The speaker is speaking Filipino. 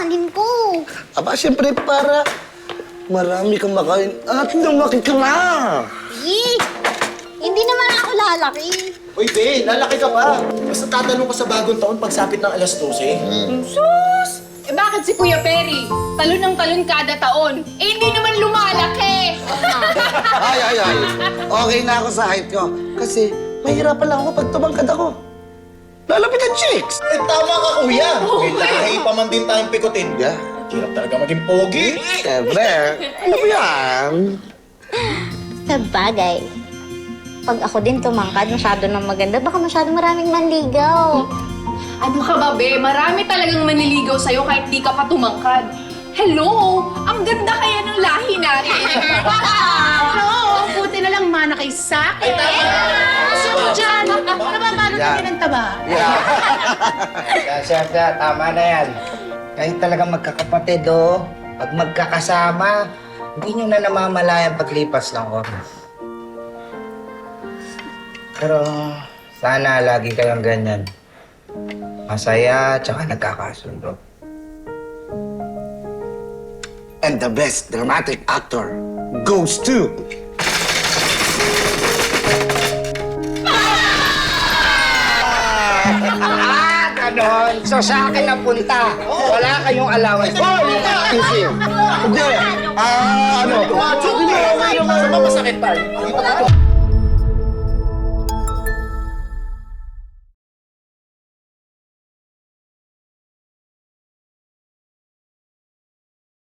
kanin ko. Aba, siyempre para marami kang makain at lumaki ka na. Eh, hindi naman ako lalaki. Uy, be, lalaki ka pa. Basta tatanong ka sa bagong taon pagsapit ng alas 12. Sus! Eh bakit si Kuya Perry? Talon ng talon kada taon. Eh hindi naman lumalaki. Ay. Okay na ako sa height ko. Kasi mahirapan lang ako pag tumangkad ako. Lalapit ang chicks. Eh, tama ka, kuya. May lahi pa man din tayong pikutin. Yeah. Hirap talaga maging pogi. Siyempre, alam mo yan. Sa bagay, pag ako din tumangkad, masyado nang maganda, baka masyado maraming manligaw. Ano ka ba, be? Marami talagang manliligaw sa'yo kahit di ka pa tumangkad. Hello! Ang ganda kaya ng lahi natin. Oo, buti na lang mana kay Saki. Ay, tama! Gusto mo dyan? Nababalo na ng taba. Siya, tama na yan. Kahit talagang magkakapatid, pag magkakasama, hindi nyo na namamalayan paglipas ng oras. Pero sana lagi kayong ganyan. Masaya, tsaka nagkakasundo. And the best dramatic actor goes to... Ganon. So sa akin na punta. Wala kayong allowance. Hindi. Ano? Masakit pa.